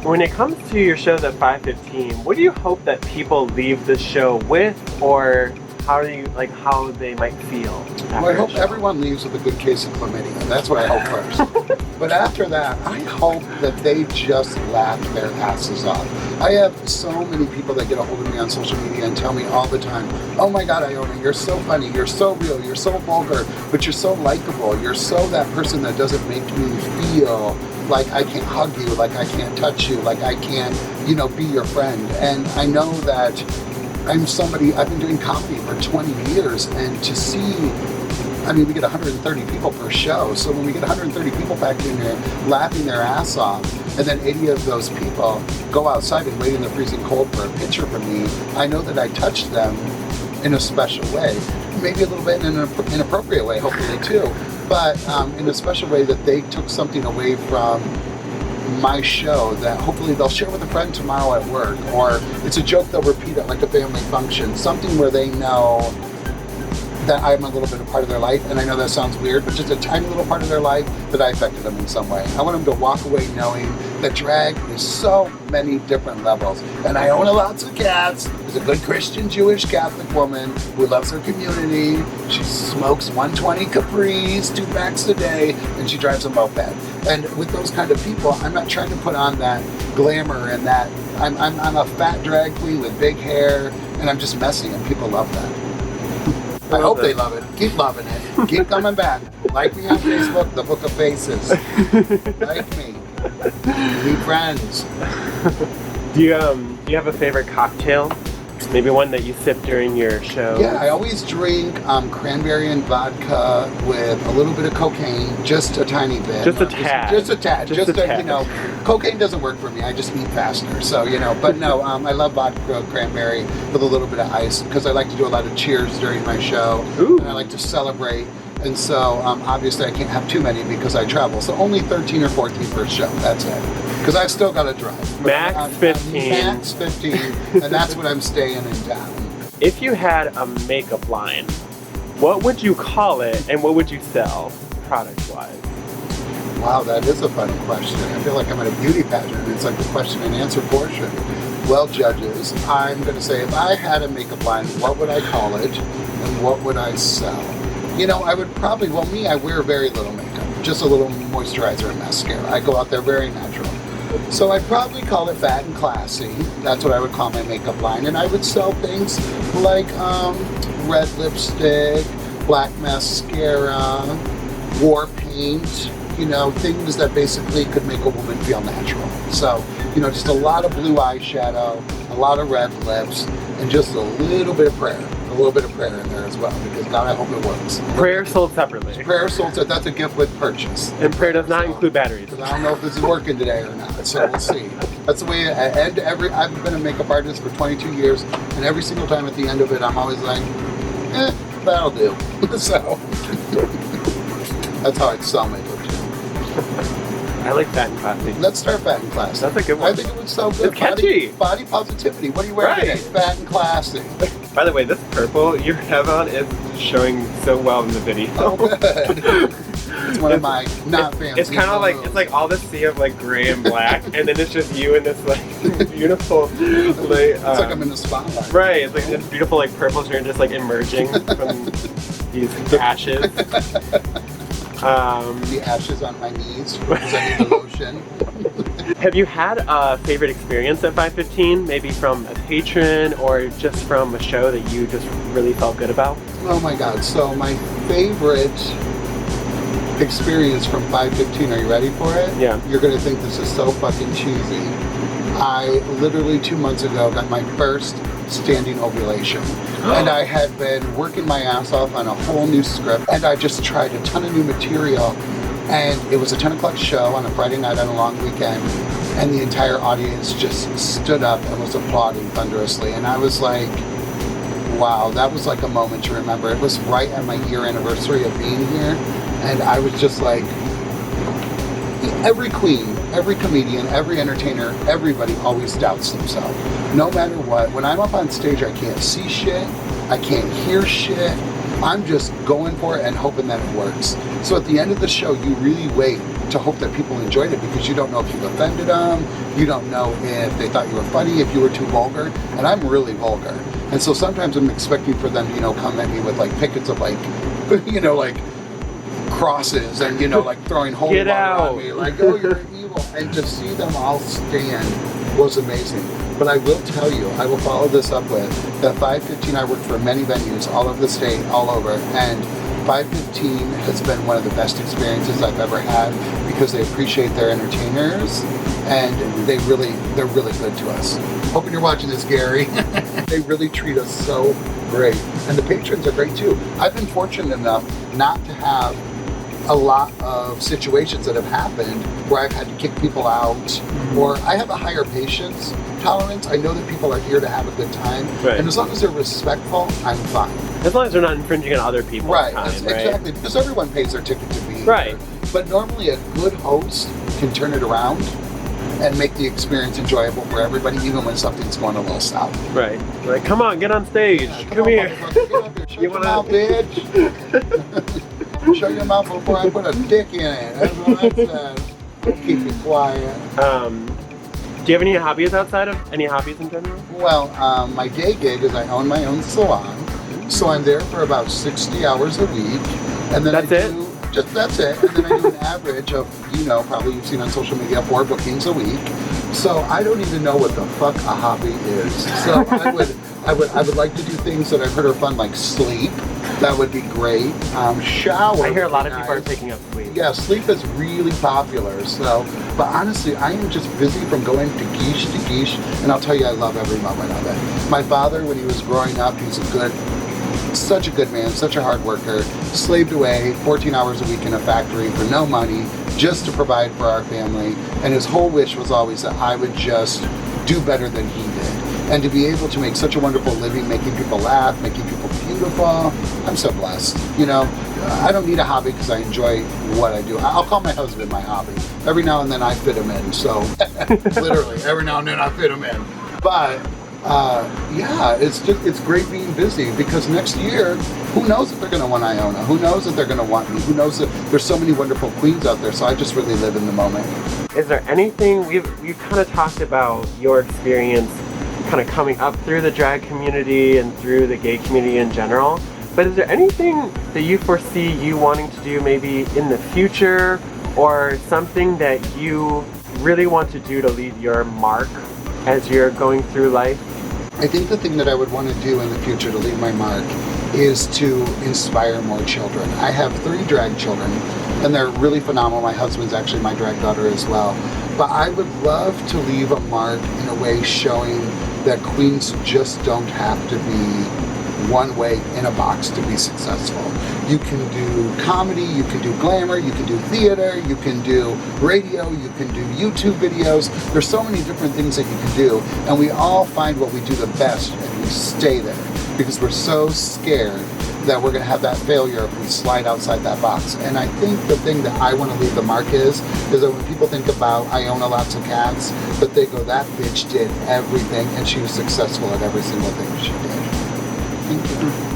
When it comes to your shows at 515, what do you hope that people leave the show with, or how they might feel? Well, I hope everyone leaves with a good case of chlamydia. That's what I hope first. But after that, I hope that they just laugh their asses off. I have so many people that get a hold of me on social media and tell me all the time, oh my God, Iowna, you're so funny, you're so real, you're so vulgar, but you're so likable. You're so that person that doesn't make me feel like I can't hug you, like I can't touch you, like I can't, be your friend. And I know that I'm somebody, I've been doing comedy for 20 years, and to see, we get 130 people per show. So when we get 130 people back in here laughing their ass off, and then 80 of those people go outside and wait in the freezing cold for a picture from me, I know that I touched them in a special way. Maybe a little bit in an inappropriate way, hopefully too, but in a special way that they took something away from my show that hopefully they'll share with a friend tomorrow at work, or it's a joke they'll repeat at like a family function, something where they know that I'm a little bit a part of their life. And I know that sounds weird, but just a tiny little part of their life that I affected them in some way. I want them to walk away knowing that drag is so many different levels. And Iowna Lotza-Katz is a good Christian Jewish Catholic woman who loves her community. She smokes 120 Capris, 2 packs a day, and she drives a moped. And with those kind of people, I'm not trying to put on that glamour and that I'm a fat drag queen with big hair, and I'm just messy, and people love that. I hope they love it. Keep loving it. Keep coming back. Like me on Facebook, The Book of Faces. Like me. Be friends. Do you have a favorite cocktail? Maybe one that you sip during your show? Yeah, I always drink cranberry and vodka with a little bit of cocaine, just a tiny bit. Just a tad. Just a tad. Just a tad. Cocaine doesn't work for me. I just eat faster. So, but no, I love vodka cranberry with a little bit of ice because I like to do a lot of cheers during my show. Ooh. And I like to celebrate. And so, obviously, I can't have too many because I travel. So only 13 or 14 per show. That's it. Because I've still got to drive. Max 15. Max 15. And that's when I'm staying in town. If you had a makeup line, what would you call it and what would you sell product-wise? Wow, that is a funny question. I feel like I'm at a beauty pageant. It's like the question and answer portion. Well, judges, I'm going to say if I had a makeup line, what would I call it and what would I sell? I would probably, I wear very little makeup, just a little moisturizer and mascara. I go out there very natural. So I'd probably call it Fat and Classy. That's what I would call my makeup line. And I would sell things like red lipstick, black mascara, war paint, things that basically could make a woman feel natural. So, just a lot of blue eyeshadow, a lot of red lips, and just a little bit of prayer. A little bit of prayer in there as well, because God, I hope it works. Prayer sold separately. Prayer sold separately. That's a gift with purchase. And prayer does not include batteries. I don't know if this is working today or not, so we'll see. That's the way I end I've been a makeup artist for 22 years, and every single time at the end of it, I'm always like, that'll do. So, that's how I'd sell makeup. I like Fat and Classy. Let's start Fat and Classy. That's a good one. I think it would sell good. It's catchy. Body positivity. What are you wearing today? Fat and Classy. By the way, this purple you have on is showing so well in the video. Oh, good. It's one of my fancy. It's kind of like, it's like all this sea of like gray and black, and then it's just you in this like beautiful it's like I'm in the spotlight. Right, it's like this beautiful like purple turn just like emerging from these ashes. The ashes on my knees because I need the lotion. Have you had a favorite experience at 515? Maybe from a patron or just from a show that you just really felt good about? Oh my God. So my favorite experience from 515, are you ready for it? Yeah. You're going to think this is so fucking cheesy. I literally 2 months ago got my first standing ovulation. And I had been working my ass off on a whole new script, and I just tried a ton of new material. And it was a 10 o'clock show on a Friday night on a long weekend, and the entire audience just stood up and was applauding thunderously. And I was like, wow, that was like a moment to remember. It was right at my year anniversary of being here, and I was just like, every queen, every comedian, every entertainer, everybody always doubts themselves. No matter what, when I'm up on stage, I can't see shit, I can't hear shit. I'm just going for it and hoping that it works. So at the end of the show, you really wait to hope that people enjoyed it, because you don't know if you've offended them, you don't know if they thought you were funny, if you were too vulgar, and I'm really vulgar. And so sometimes I'm expecting for them to, you know, come at me with like pickets of like, you know, like crosses and, you know, like throwing holy water on me, like, oh, you're evil. And to see them all stand was amazing. But I will tell you, I will follow this up with that 515. I worked for many venues all over the state, all over, and 515 has been one of the best experiences I've ever had, because they appreciate their entertainers and they're really good to us. Hoping you're watching this, Gary. They really treat us so great, and the patrons are great too. I've been fortunate enough not to have a lot of situations that have happened where I've had to kick people out, or I have a higher patience tolerance. I know that people are here to have a good time, and as long as they're respectful, I'm fine. As long as they're not infringing on other people's time, exactly, because everyone pays their ticket to be here. Right. But normally a good host can turn it around and make the experience enjoyable for everybody, even when something's going a little south. Right. Like, come on, get on stage. Yeah, come here. Get up here. Shut your mouth, bitch. Show your mouth before I put a dick in it. That's what I said. Don't keep it quiet. Do you have any hobbies outside of any hobbies in general? Well, my day gig is I own my own salon, so I'm there for about 60 hours a week, and then that's it. And then I do an average of, you know, probably you've seen on social media, 4 bookings a week. So I don't even know what the fuck a hobby is. So I would like to do things that I've heard are fun, like sleep. That would be great. Shower. I hear a lot of people are taking up sleep. Yeah, sleep is really popular. So, but honestly, I am just busy from going to geesh, and I'll tell you, I love every moment of it. My father, when he was growing up, he's such a good man, such a hard worker, slaved away 14 hours a week in a factory for no money, just to provide for our family. And his whole wish was always that I would just do better than he did. And to be able to make such a wonderful living, making people laugh, making people beautiful, I'm so blessed. You know, I don't need a hobby because I enjoy what I do. I'll call my husband my hobby. Every now and then I fit him in, so literally, every now and then I fit him in. But yeah, it's great being busy, because next year, who knows if they're going to want Iowna? Who knows if they're going to want me? Who knows if there's so many wonderful queens out there? So I just really live in the moment. Is there anything we've kind of talked about your experience kind of coming up through the drag community and through the gay community in general, but is there anything that you foresee you wanting to do maybe in the future, or something that you really want to do to leave your mark as you're going through life? I think the thing that I would want to do in the future to leave my mark is to inspire more children. I have 3 drag children, and they're really phenomenal. My husband's actually my drag daughter as well. But I would love to leave a mark in a way showing that queens just don't have to be one way in a box to be successful. You can do comedy, you can do glamour, you can do theater, you can do radio, you can do YouTube videos. There's so many different things that you can do, and we all find what we do the best and we stay there, because we're so scared that we're going to have that failure if we slide outside that box. And I think the thing that I want to leave the mark is that when people think about Iowna Lotza-Katz, that they go, that bitch did everything and she was successful at every single thing she did. Thank you.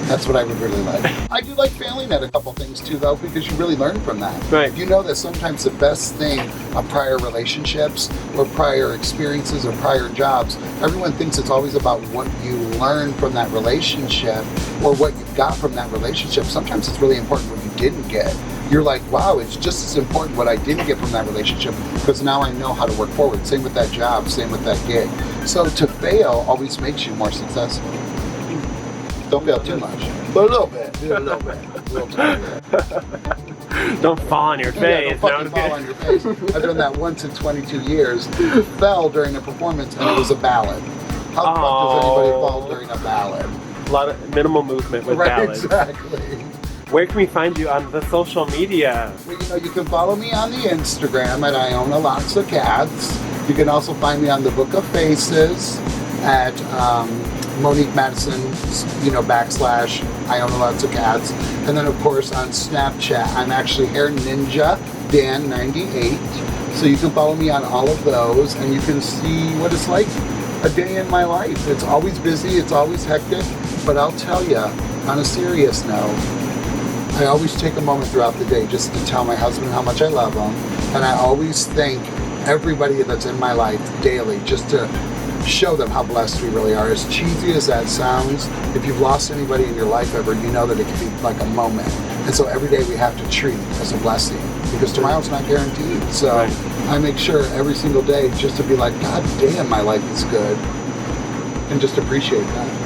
That's what I would really like. I do like failing at a couple things too, though, because you really learn from that. Right. You know that sometimes the best thing of prior relationships or prior experiences or prior jobs, everyone thinks it's always about what you learn from that relationship or what you got from that relationship. Sometimes it's really important what you didn't get. You're like, wow, it's just as important what I didn't get from that relationship, because now I know how to work forward. Same with that job, same with that gig. So to fail always makes you more successful. Don't fail too much, but a little bit. A little bit. A little tiny bit. Don't fall on your face. Yeah, don't fucking fall on your face. I've done that once in 22 years. Fell during a performance, and it was a ballad. How the fuck does anybody fall during a ballad? A lot of minimal movement with ballads. Exactly. Where can we find you on the social media? Well, you know, you can follow me on the Instagram at Iowna Lotza-Katz. You can also find me on the Book of Faces at Monique Madison, / Iowna Lotza-Katz. And then, of course, on Snapchat, I'm actually Hair Ninja Dan 98. So you can follow me on all of those, and you can see what it's like a day in my life. It's always busy, it's always hectic, but I'll tell you, on a serious note, I always take a moment throughout the day just to tell my husband how much I love him. And I always thank everybody that's in my life daily just to show them how blessed we really are. As cheesy as that sounds, if you've lost anybody in your life ever, you know that it can be like a moment. And so every day we have to treat as a blessing because tomorrow's not guaranteed. So I make sure every single day just to be like, God damn, my life is good. And just appreciate that.